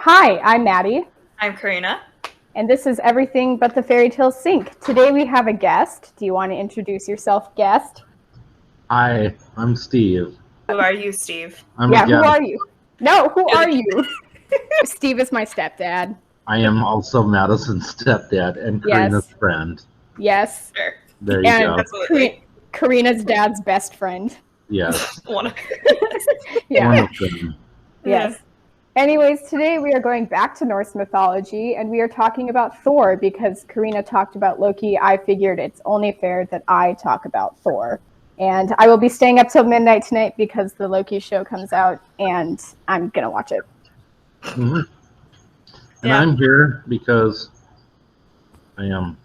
Hi, I'm Maddie. I'm Karina. And this is Everything But the Fairy Tale Sync. Today we have a guest. Do you want to introduce yourself, guest? Hi, I'm Steve. Who are you, Steve? I'm Yeah, a who guest. are you? No, who are you? Steve is my stepdad. I am also Madison's stepdad and Karina's friend. Yes. Sure. There you And go. Absolutely. Karina's dad's best friend. Yes. One of Yeah. One of them. Yes. Anyways, today we are going back to Norse mythology, and we are talking about Thor because Karina talked about Loki. I figured it's only fair that I talk about Thor. And I will be staying up till midnight tonight because the Loki show comes out, and I'm going to watch it. Mm-hmm. And Yeah. I'm here because I am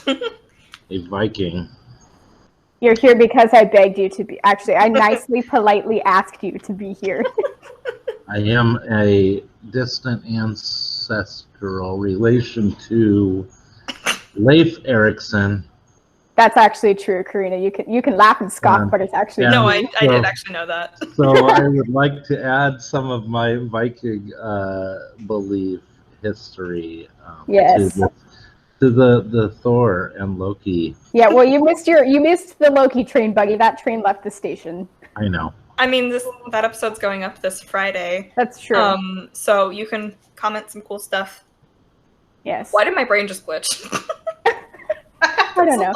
a Viking. You're here because I begged you to be. Actually, I nicely, politely asked you to be here. I am a distant ancestral relation to Leif Erikson. That's actually true, Karina. You can laugh and scoff, but it's actually No, true. I did actually know that. So I would like to add some of my Viking belief history Yes. to the Thor and Loki. Yeah, well, you missed the Loki train, buddy. That train left the station. I know. I mean, that episode's going up this Friday. That's true. So you can comment some cool stuff. Yes. Why did my brain just glitch? I don't know.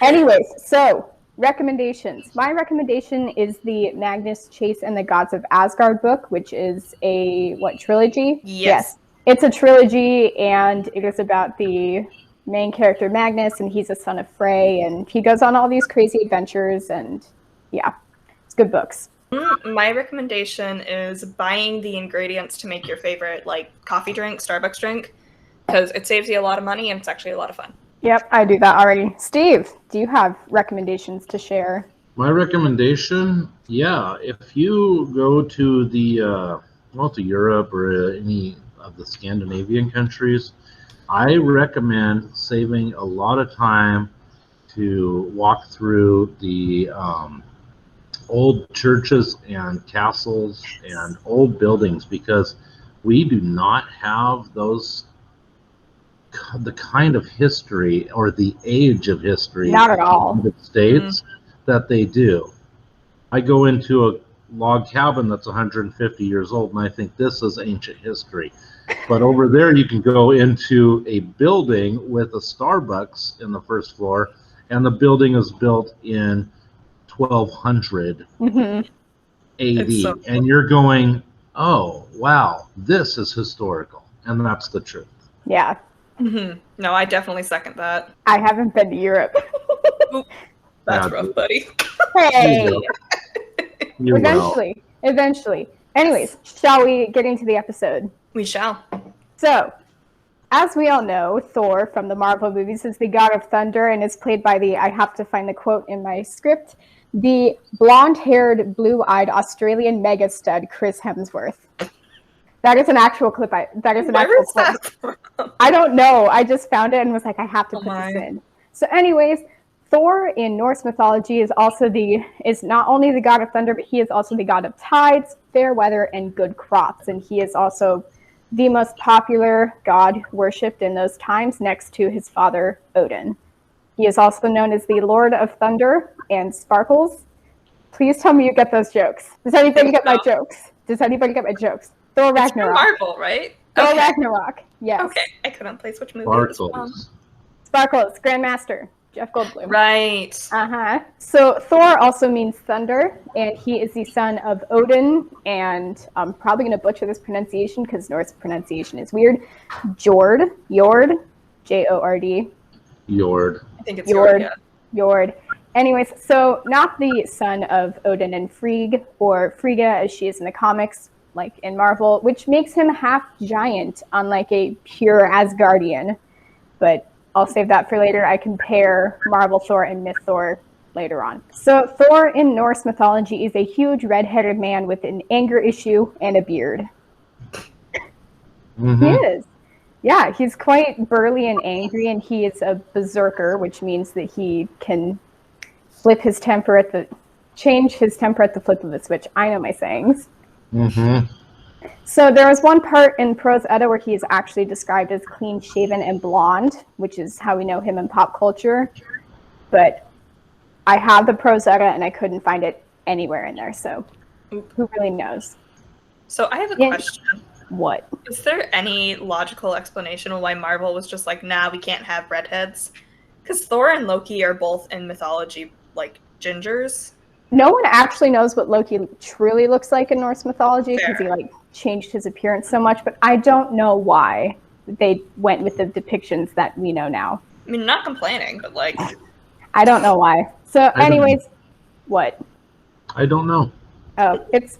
Anyways, so recommendations. My recommendation is the Magnus Chase and the Gods of Asgard book, which is a trilogy? Yes. It's a trilogy, and it is about the main character Magnus, and he's a son of Frey, and he goes on all these crazy adventures, and yeah, it's good books. My recommendation is buying the ingredients to make your favorite coffee drink, Starbucks drink, because it saves you a lot of money and it's actually a lot of fun. Yep, I do that already. Steve, do you have recommendations to share? My recommendation, if you go to to Europe or any of the Scandinavian countries, I recommend saving a lot of time to walk through the old churches and castles and old buildings, because we do not have the kind of history or the age of history Not at all. in the United States that they do. I go into a log cabin that's 150 years old and I think this is ancient history. But over there you can go into a building with a Starbucks in the first floor, and the building is built in 1200 AD. So cool. And you're going, oh, wow, this is historical. And that's the truth. Yeah. No, I definitely second that. I haven't been to Europe. That's rough, buddy. Hey! You Eventually. Anyways, shall we get into the episode? We shall. So, as we all know, Thor from the Marvel movies is the God of Thunder and is played by I have to find the quote in my script, the blonde-haired, blue-eyed Australian mega stud Chris Hemsworth. That is an actual clip. Where is that from? I don't know. I just found it and was like, I have to put this in. So anyways, Thor in Norse mythology is not only the God of Thunder, but he is also the God of tides, fair weather, and good crops. And he is also the most popular god worshipped in those times, next to his father, Odin. He is also known as the Lord of Thunder and Sparkles. Please tell me you get those jokes. Does anybody get my jokes? Thor Ragnarok. It's Marvel, right? Thor Ragnarok. Yes. Okay, I couldn't place which movie. Sparkles, Grandmaster, Jeff Goldblum. Right. So Thor also means thunder, and he is the son of Odin, and I'm probably going to butcher this pronunciation because Norse pronunciation is weird. Jord, Jord. Jord. I think it's Jord. Anyways, so not the son of Odin and Frigg, or Frigga as she is in the comics, like in Marvel, which makes him half giant, unlike a pure Asgardian. But I'll save that for later. I compare Marvel Thor and Myth Thor later on. So Thor in Norse mythology is a huge red-headed man with an anger issue and a beard. He is. Yeah, he's quite burly and angry, and he is a berserker, which means that he can change his temper at the flip of a switch. I know my sayings. So there was one part in Prose Edda where he is actually described as clean-shaven and blonde, which is how we know him in pop culture. But I have the Prose Edda and I couldn't find it anywhere in there, so who really knows? So I have a question. What? Is there any logical explanation of why Marvel was just like, nah, we can't have redheads? Because Thor and Loki are both in mythology, like, gingers. No one actually knows what Loki truly looks like in Norse mythology because he like changed his appearance so much, but I don't know why they went with the depictions that we know now. I mean, not complaining, but like... I don't know why. So anyways, what? I don't know. Oh, it's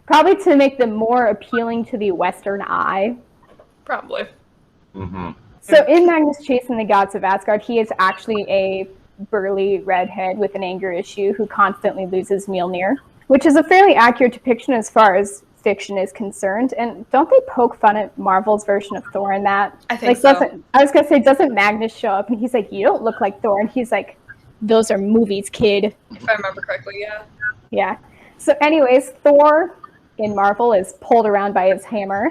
probably to make them more appealing to the Western eye. Probably. Mm-hmm. So in Magnus Chase and the Gods of Asgard, he is actually a burly redhead with an anger issue who constantly loses Mjolnir, which is a fairly accurate depiction as far as fiction is concerned. And don't they poke fun at Marvel's version of Thor in that? I think so. I was going to say, doesn't Magnus show up and he's like, you don't look like Thor? And he's like, those are movies, kid. If I remember correctly, yeah. Yeah. So anyways, Thor in Marvel is pulled around by his hammer.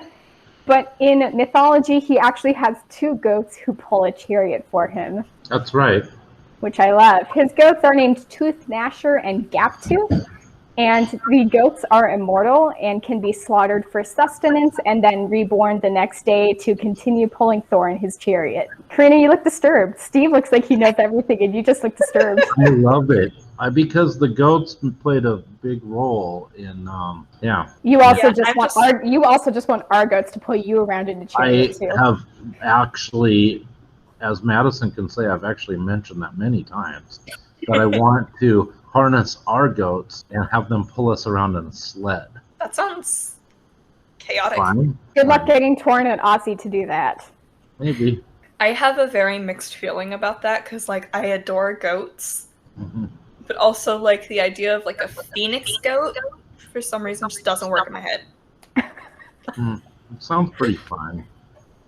But in mythology, he actually has two goats who pull a chariot for him. That's right. Which I love. His goats are named Tooth Gnasher and Gaptooth, and the goats are immortal and can be slaughtered for sustenance and then reborn the next day to continue pulling Thor in his chariot. Karina, you look disturbed. Steve looks like he knows everything, and you just look disturbed. I love it. Because the goats played a big role in, You also just want our goats to pull you around in the chariot too. I have actually, as Madison can say, I've actually mentioned that many times, that I want to harness our goats and have them pull us around in a sled. That sounds chaotic. Fine. Good luck getting Torn and Aussie to do that. Maybe. I have a very mixed feeling about that because, like, I adore goats, Mm-hmm. but also, like, the idea of, like, a phoenix goat, for some reason, just doesn't work in my head. It sounds pretty fun.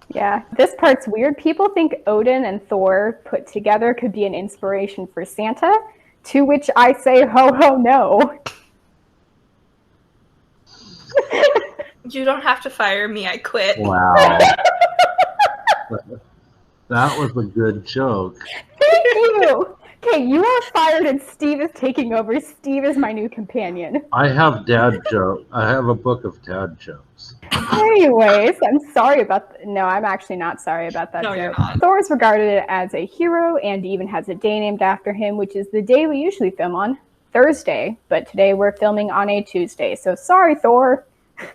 Yeah, this part's weird. People think Odin and Thor put together could be an inspiration for Santa, to which I say, ho, ho, no. You don't have to fire me, I quit. Wow. That was a good joke. Thank you. Okay, you are fired and Steve is taking over. Steve is my new companion. I have dad joke. I have a book of dad jokes. Anyways, I'm sorry about no, I'm actually not sorry about that No, joke. you're not. Thor is regarded as a hero and even has a day named after him, which is the day we usually film on, Thursday. But today we're filming on a Tuesday, so sorry, Thor. I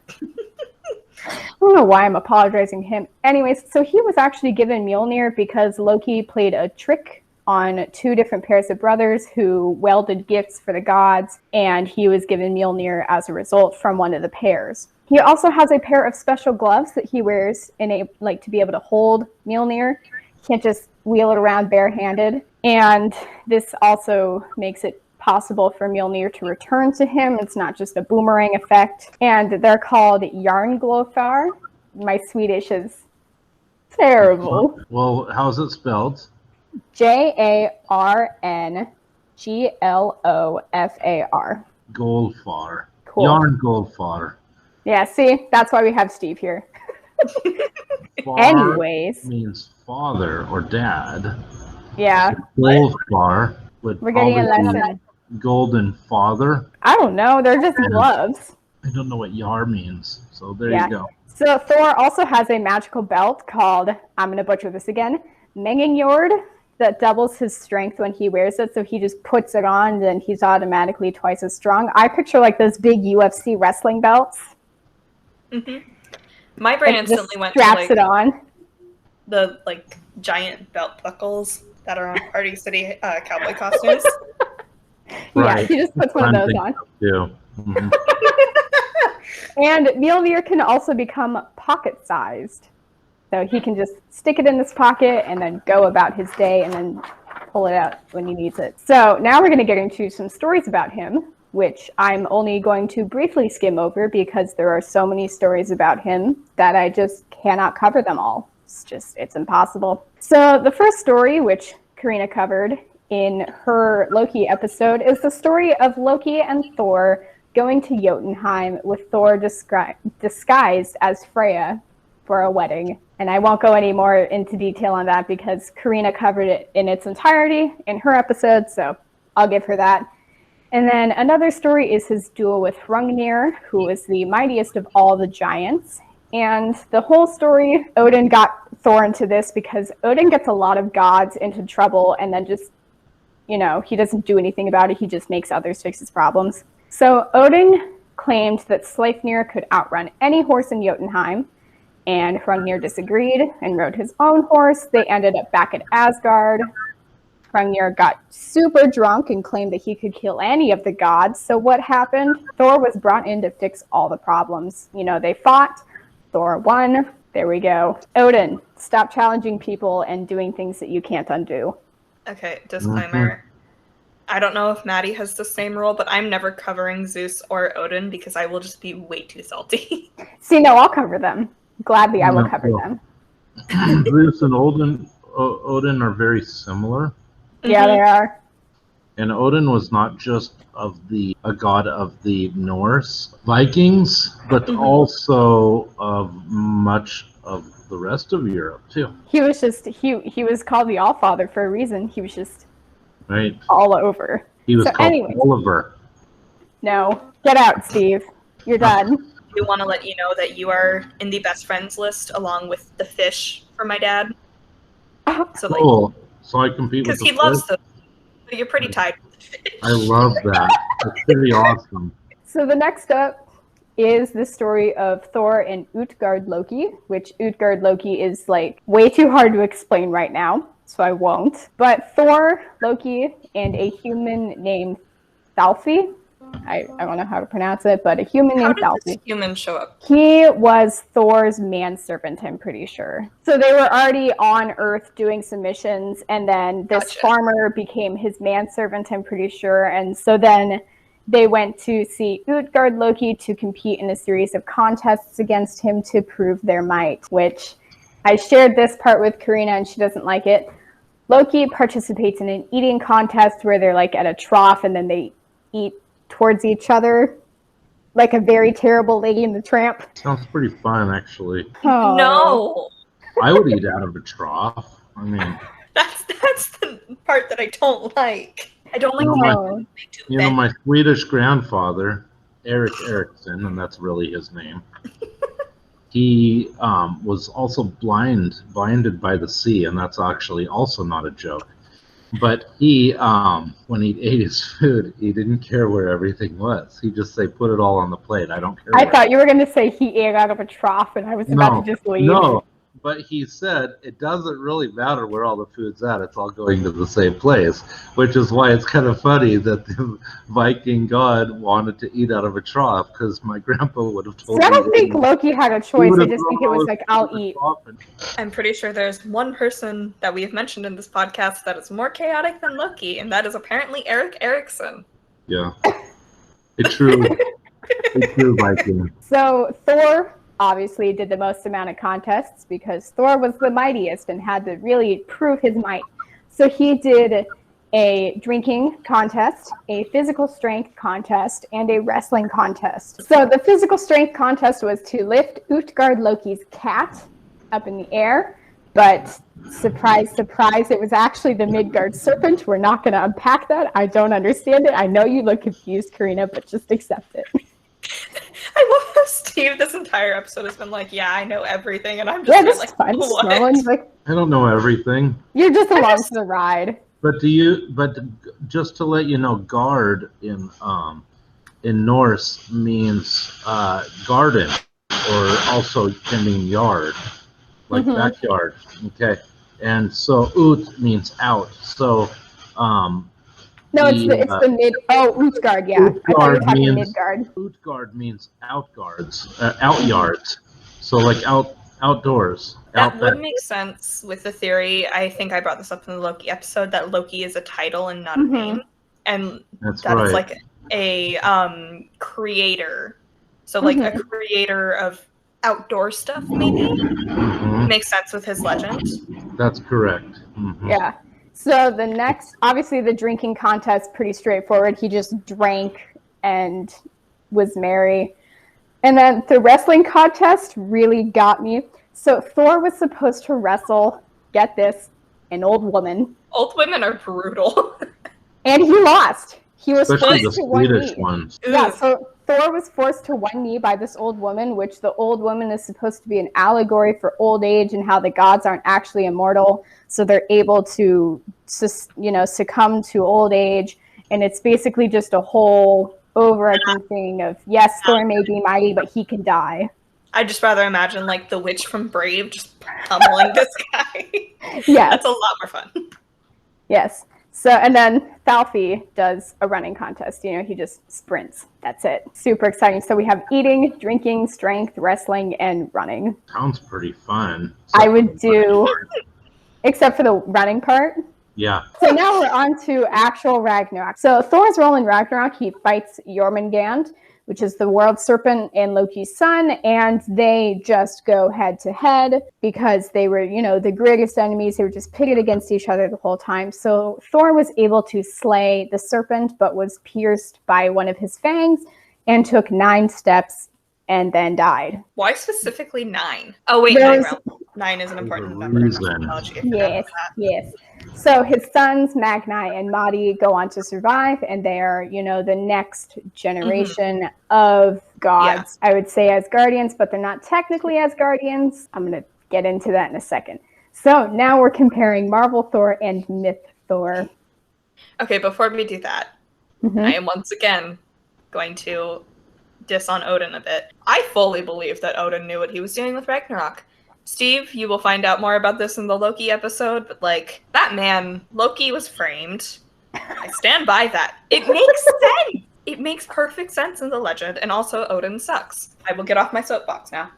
don't know why I'm apologizing to him. Anyways, so he was actually given Mjolnir because Loki played a trick on two different pairs of brothers who welded gifts for the gods, and he was given Mjolnir as a result from one of the pairs. He also has a pair of special gloves that he wears to be able to hold Mjolnir. He can't just wheel it around barehanded. And this also makes it possible for Mjolnir to return to him. It's not just a boomerang effect. And they're called Jarnglofar. My Swedish is terrible. Well, how's it spelled? Jarnglofar. Golfar. Cool. Jarnglofar. Yeah, see? That's why we have Steve here. Far Anyways. means father or dad. Yeah. Golfar would We're getting a probably lesson. be golden father. I don't know. They're just gloves. I don't know what yar means, so there Yeah. you go. So Thor also has a magical belt called, I'm going to butcher this again, Mengingjord, that doubles his strength when he wears it. So he just puts it on and he's automatically twice as strong. I picture like those big UFC wrestling belts. Mm-hmm. My brain It just instantly went to straps like it on. the like giant belt buckles that are on Party City cowboy costumes. Yeah, he just puts one of those on. Too. Mhm. And Mjolnir can also become pocket-sized. So he can just stick it in this pocket and then go about his day and then pull it out when he needs it. So now we're going to get into some stories about him, which I'm only going to briefly skim over because there are so many stories about him that I just cannot cover them all. It's impossible. So the first story, which Karina covered in her Loki episode, is the story of Loki and Thor going to Jotunheim with Thor disguised as Freya for a wedding. And I won't go any more into detail on that because Karina covered it in its entirety in her episode, so I'll give her that. And then another story is his duel with Hrungnir, who is the mightiest of all the giants. And the whole story, Odin got Thor into this because Odin gets a lot of gods into trouble and then just, he doesn't do anything about it. He just makes others fix his problems. So Odin claimed that Sleipnir could outrun any horse in Jotunheim, and Hrungnir disagreed and rode his own horse. They ended up back at Asgard. Hrungnir got super drunk and claimed that he could kill any of the gods. So what happened? Thor was brought in to fix all the problems. They fought. Thor won. There we go. Odin, stop challenging people and doing things that you can't undo. Okay, disclaimer. I don't know if Maddie has the same rule, but I'm never covering Zeus or Odin because I will just be way too salty. See, no, I'll cover them. Gladly, I will cover them. Zeus and Odin are very similar. Yeah, they are. And Odin was not just a god of the Norse Vikings, but also of much of the rest of Europe too. He was just he was called the Allfather for a reason. He was just all over. He was called Oliver. No, get out, Steve. You're done. We want to let you know that you are in the best friends list along with the fish for my dad. So cool. So I compete with because he loves them. So you're pretty tied with the fish. I love that. That's pretty awesome. So the next up is the story of Thor and Utgard Loki, which Utgard Loki is way too hard to explain right now, so I won't. But Thor, Loki, and a human named Thjalfi, I don't know how to pronounce it, but a human named Thjalfi. How did this human show up? He was Thor's manservant, I'm pretty sure. So they were already on Earth doing some missions, and then this farmer became his manservant, I'm pretty sure. And so then they went to see Utgard Loki to compete in a series of contests against him to prove their might, which I shared this part with Karina, and she doesn't like it. Loki participates in an eating contest where they're at a trough, and then they eat towards each other like a very terrible Lady and the Tramp. Sounds pretty fun, actually. Oh. No, I would eat out of a trough. I mean, that's the part that I don't like. I don't like my Swedish grandfather, Eric Eriksson, and that's really his name. He was also blinded by the sea, and that's actually also not a joke. But he, when he ate his food, he didn't care where everything was. He'd just say, "Put it all on the plate. I don't care." I thought you were going to say he ate out of a trough, and I was about to just leave. No, but he said it doesn't really matter where all the food's at. It's all going to the same place, which is why it's kind of funny that the Viking god wanted to eat out of a trough, because my grandpa would have told me. I don't think Loki had a choice. I just think it was I'll eat. I'm pretty sure there's one person that we have mentioned in this podcast that is more chaotic than Loki, and that is apparently Eric Eriksson. Yeah. It's true. It's true, Viking. So Thor obviously did the most amount of contests because Thor was the mightiest and had to really prove his might. So he did a drinking contest, a physical strength contest, and a wrestling contest. So the physical strength contest was to lift Utgard Loki's cat up in the air, but surprise, surprise, it was actually the Midgard serpent. We're not going to unpack that. I don't understand it. I know you look confused, Karina, but just accept it. I love how Steve this entire episode has been like, yeah, I know everything, and I'm just like, fine. What? I don't know everything. You're just along for the ride. But just to let you know, guard in Norse means garden, or also can mean yard, like backyard. Okay, and so ut means out. So it's the mid. Oh, Utgard, yeah. I thought you were talking Midgard. Utgard means outyards. So like outdoors. That would make sense with the theory. I think I brought this up in the Loki episode that Loki is a title and not a name, and that's right. It's like a creator. So like a creator of outdoor stuff, maybe makes sense with his legend. That's correct. Yeah. So the next, obviously the drinking contest, pretty straightforward. He just drank and was Mary. And then the wrestling contest really got me. So Thor was supposed to wrestle, get this, an old woman. Old women are brutal. And he lost. He was Especially forced the to one Swedish knee. ones. Yeah, so Thor was forced to one knee by this old woman, which the old woman is supposed to be an allegory for old age and how the gods aren't actually immortal. So they're able to, succumb to old age. And it's basically just a whole overarching thing of, yes, Thor may be mighty, but he can die. I'd just rather imagine like the witch from Brave just pummeling this guy. Yes. That's a lot more fun. Yes. So, and then Falfy does a running contest. He just sprints. That's it. Super exciting. So we have eating, drinking, strength, wrestling, and running. Sounds pretty fun. I would do, except for the running part. Yeah. So now we're on to actual Ragnarok. So Thor's role in Ragnarok, he fights Jormungand, which is the world serpent and Loki's son, and they just go head to head because they were, the greatest enemies. They were just pitted against each other the whole time. So Thor was able to slay the serpent, but was pierced by one of his fangs and took 9 steps and then died. Why specifically 9? Oh wait, 9 realms. 9 is an important number in mythology. Yes. So his sons, Magni and Madi, go on to survive, and they are, the next generation of gods. Yeah. I would say Asgardians, but they're not technically Asgardians. I'm going to get into that in a second. So now we're comparing Marvel Thor and Myth Thor. Okay, before we do that, I am once again going to diss on Odin a bit. I fully believe that Odin knew what he was doing with Ragnarok. Steve, you will find out more about this in the Loki episode, but that man, Loki was framed. I stand by that. It makes sense. It makes perfect sense in the legend, and also Odin sucks. I will get off my soapbox now.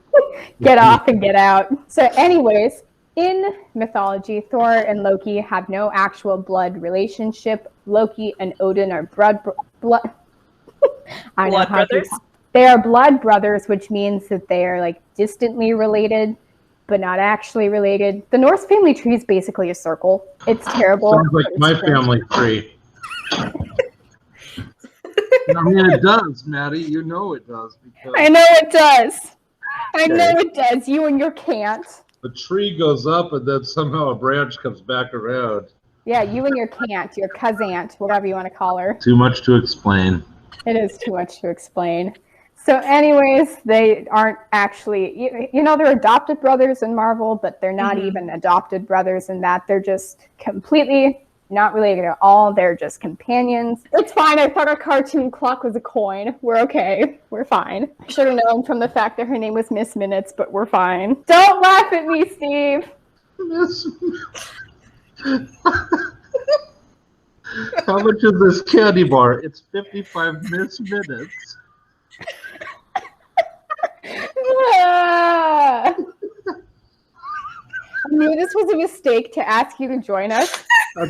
Get off and get out. So anyways, in mythology, Thor and Loki have no actual blood relationship. Loki and Odin are blood brothers? They are blood brothers, which means that they are distantly related, but not actually related. The Norse family tree is basically a circle. It's terrible. Sounds like my family tree. It does, Maddie. You know it does. Because I know it does. I know it does. You and your can't. The tree goes up and then somehow a branch comes back around. Yeah, you and your can't, your cousin, whatever you want to call her. Too much to explain. It is too much to explain. So anyways, they aren't actually, they're adopted brothers in Marvel, but they're not even adopted brothers in that. They're just completely not related at all. They're just companions. It's fine. I thought our cartoon clock was a coin. We're okay. We're fine. I should have known from the fact that her name was Miss Minutes, but we're fine. Don't laugh at me, Steve. How much is this candy bar? It's 55 Miss Minutes. I knew this was a mistake to ask you to join us.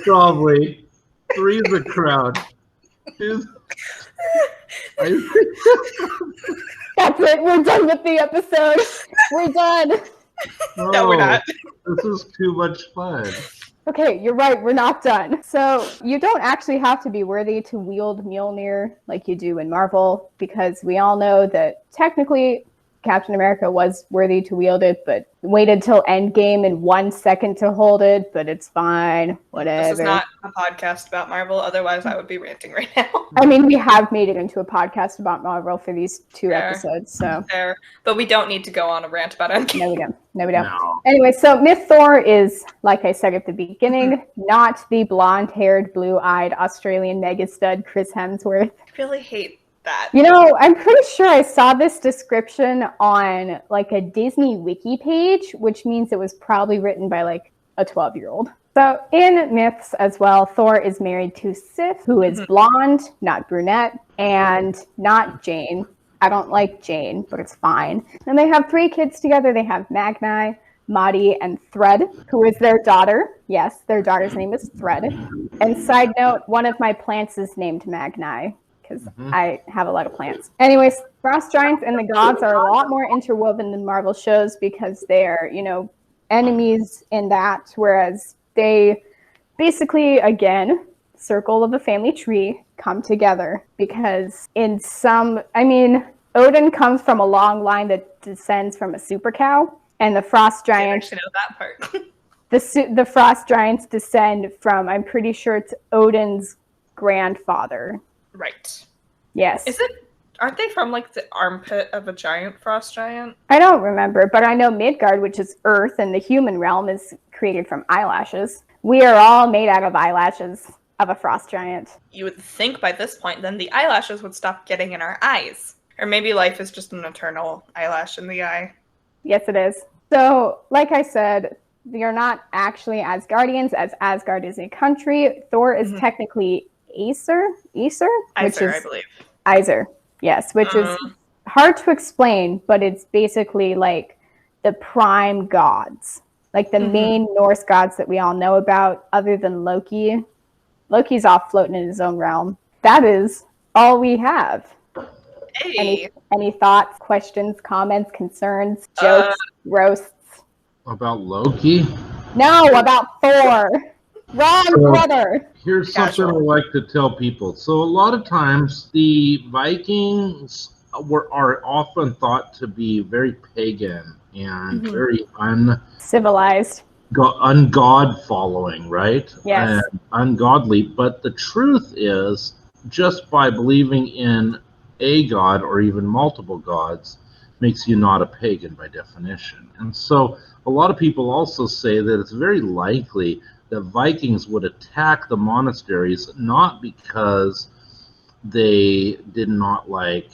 Probably. 3's a crowd. That's it. We're done with the episode. We're done. No, we're not. This is too much fun. Okay, you're right. We're not done. So you don't actually have to be worthy to wield Mjolnir like you do in Marvel, because we all know that technically Captain America was worthy to wield it, but waited till Endgame in 1 second to hold it, but it's fine. Whatever. This is not a podcast about Marvel, otherwise I would be ranting right now. I mean, we have made it into a podcast about Marvel for these 2 episodes, so. Fair. But we don't need to go on a rant about Endgame. No, we don't. No. Anyway, so Myth Thor is, like I said at the beginning, not the blonde-haired, blue-eyed Australian megastud Chris Hemsworth. I really hate that. I'm pretty sure I saw this description on a Disney wiki page, which means it was probably written by a 12-year-old. So in myths as well, Thor is married to Sif, who is blonde, not brunette, and not Jane. I don't like Jane, but it's fine. And they have 3 kids together. They have Magni, Madi, and Thread, who is their daughter. Yes, their daughter's name is Thread. And side note, one of my plants is named Magni, because I have a lot of plants. Anyways, frost giants and the gods are a lot more interwoven than Marvel shows, because they're, enemies in that, whereas they basically, again, circle of a family tree, come together because Odin comes from a long line that descends from a super cow, and the frost giants. I actually know that part. The frost giants descend from, I'm pretty sure it's Odin's grandfather. Right. Yes. Aren't they from like the armpit of a giant frost giant? I don't remember, but I know Midgard, which is Earth, and the human realm is created from eyelashes. We are all made out of eyelashes of a frost giant. You would think by this point, then the eyelashes would stop getting in our eyes. Or maybe life is just an eternal eyelash in the eye. Yes, it is. So, like I said, we are not actually Asgardians, as Asgard is a country. Thor is technically Aesir, I believe. Aesir, yes, which is hard to explain, but it's basically like the prime gods, like the main Norse gods that we all know about, other than Loki. Loki's off floating in his own realm. That is all we have. Hey. Any thoughts, questions, comments, concerns, jokes, roasts? About Loki? No, about Thor. Wrong brother. Here's something I like to tell people. So a lot of times the Vikings are often thought to be very pagan and very civilized, ungod following, right? Yes. And ungodly. But the truth is, just by believing in a god or even multiple gods makes you not a pagan by definition. And so a lot of people also say that it's very likely that Vikings would attack the monasteries not because they did not like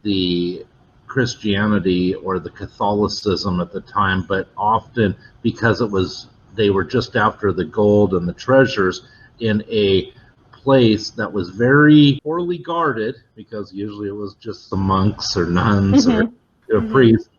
the Christianity or the Catholicism at the time, but often because they were just after the gold and the treasures in a place that was very poorly guarded, because usually it was just the monks or nuns or priests,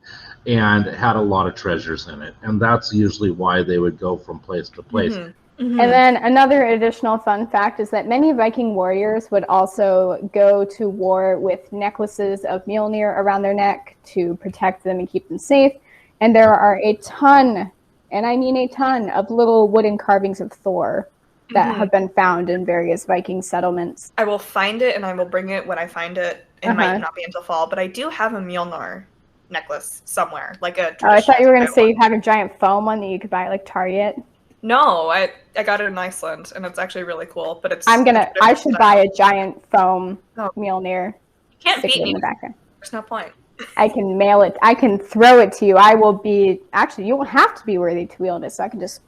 and had a lot of treasures in it. And that's usually why they would go from place to place. And then another additional fun fact is that many Viking warriors would also go to war with necklaces of Mjolnir around their neck to protect them and keep them safe. And there are a ton, and I mean a ton, of little wooden carvings of Thor that have been found in various Viking settlements. I will find it and I will bring it when I find it. It might not be until fall, but I do have a Mjolnir necklace somewhere, like a. I thought you were going to say you have a giant foam one that you could buy at like Target. No, I got it in Iceland, and it's actually really cool. But it's. I should buy a giant foam Mjolnir. Can't beat me. In the background. There's no point. I can mail it. I can throw it to you. I will be. Actually, you won't have to be worthy to wield it, so I can just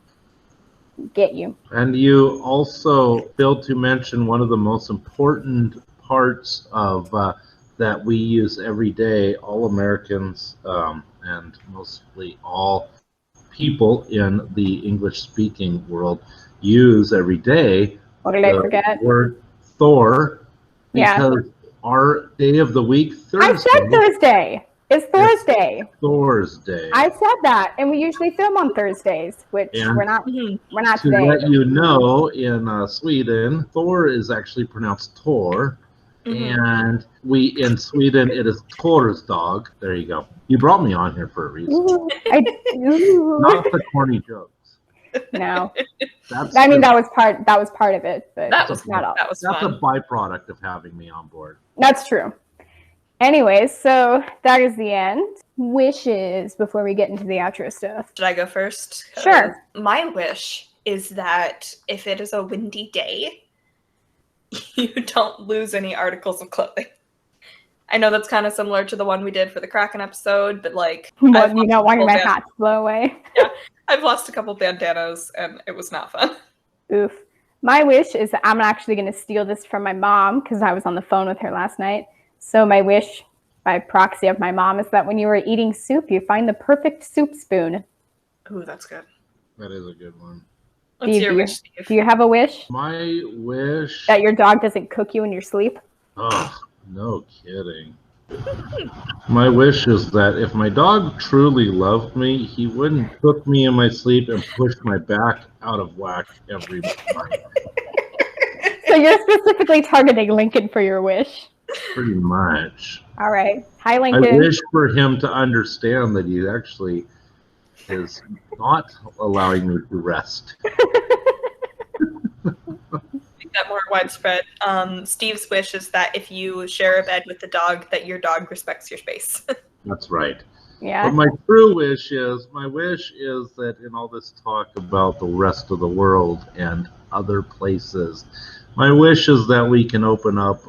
get you. And you also failed to mention one of the most important parts of that we use every day. All Americans and mostly all people in the English-speaking world use every day. What did I forget? Word Thor, because our day of the week, Thursday. I said Thursday. It's Thursday. Thor's Day. I said that, and we usually film on Thursdays, which we're not to today. let you know, in Sweden, Thor is actually pronounced Tor, and in Sweden it is Thor's dog. There you go. You brought me on here for a reason. Not the corny jokes. No, that was part of it, but that was not all. That's a byproduct of having me on board. That's true. Anyways, so that is the end. Wishes before we get into the outro stuff. Should I go first? Sure. My wish is that if it is a windy day, you don't lose any articles of clothing. I know that's kind of similar to the one we did for the Kraken episode, but like... Well, you don't want my hat to blow away. Yeah, I've lost a couple bandanas, and it was not fun. Oof. My wish is that I'm actually going to steal this from my mom, because I was on the phone with her last night. So my wish, by proxy of my mom, is that when you are eating soup, you find the perfect soup spoon. Ooh, that's good. That is a good one. What's your wish, Steve? Do you have a wish? My wish... That your dog doesn't cook you in your sleep? Oh, no kidding. My wish is that if my dog truly loved me, he wouldn't cook me in my sleep and push my back out of whack every morning. So you're specifically targeting Lincoln for your wish? Pretty much. All right. Hi, Lincoln. I wish for him to understand that he actually is not allowing me to rest. I think that that more widespread. Steve's wish is that if you share a bed with the dog, that your dog respects your space. That's right. Yeah. But my true wish is, that in all this talk about the rest of the world and other places, my wish is that we can open up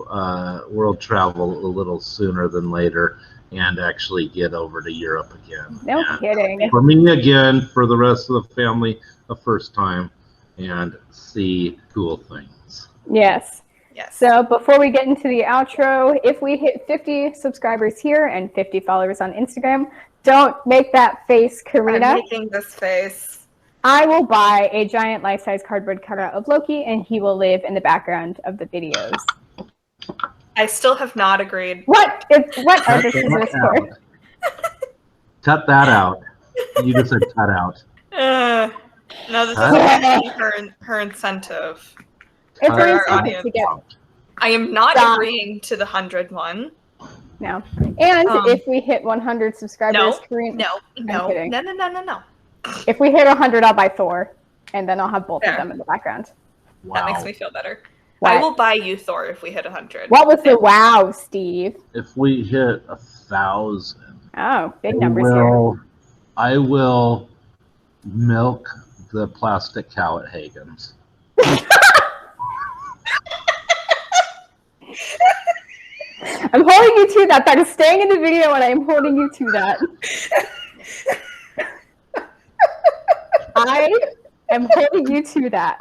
world travel a little sooner than later and actually get over to Europe again. No kidding. For me again, for the rest of the family, the first time, and see cool things. Yes. Yes. So before we get into the outro, if we hit 50 subscribers here and 50 followers on Instagram, don't make that face, Karina. I'm making this face. I will buy a giant life-size cardboard cutout of Loki, and he will live in the background of the videos. I still have not agreed. What are the scissors for? Cut that out. You just said cut out. No, this is her incentive. It's For an our incentive audience. to get. I am not Stop. agreeing to the 100 one. No. And if we hit 100 subscribers, Karina. No. If we hit 100, I'll buy Thor, and then I'll have both Fair. of them in the background. Wow. That makes me feel better. What? I will buy you Thor if we hit 100. What was the wow, Steve? If we hit 1,000, Oh, big numbers here. I will milk the plastic cow at Hagen's. I'm holding you to that. That is staying in the video, and I am holding you to that. I am holding you to that.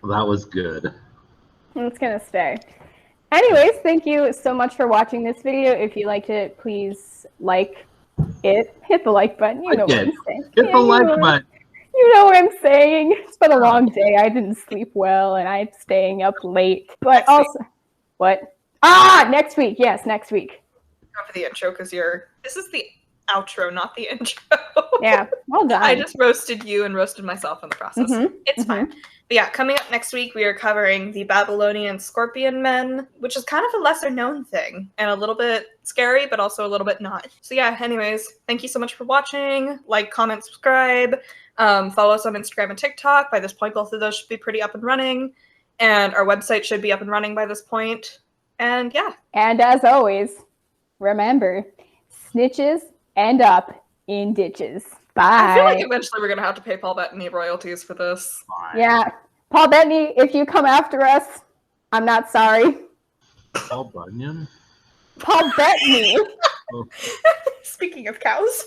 That was good. It's going to stay. Anyways, thank you so much for watching this video. If you liked it, please like it. Hit the like button. You know what I'm saying. Hit the like button. You know what I'm saying. It's been a long day. I didn't sleep well, and I'm staying up late. But Next also, what? Next week. Yes, next week. For the intro, because this is the outro, not the intro. Yeah, well done. I just roasted you and roasted myself in the process. It's fine. But yeah, coming up next week, we are covering the Babylonian Scorpion Men, which is kind of a lesser known thing and a little bit scary, but also a little bit not. So yeah, anyways, thank you so much for watching. Like, comment, subscribe. Follow us on Instagram and TikTok. By this point, both of those should be pretty up and running. And our website should be up and running by this point. And yeah. And as always, remember, snitches end up in ditches. Bye. I feel like eventually we're going to have to pay Paul Bettany royalties for this. Fine. Yeah. Paul Bettany, if you come after us, I'm not sorry. Paul Bunyan? Paul Bettany. Speaking of cows.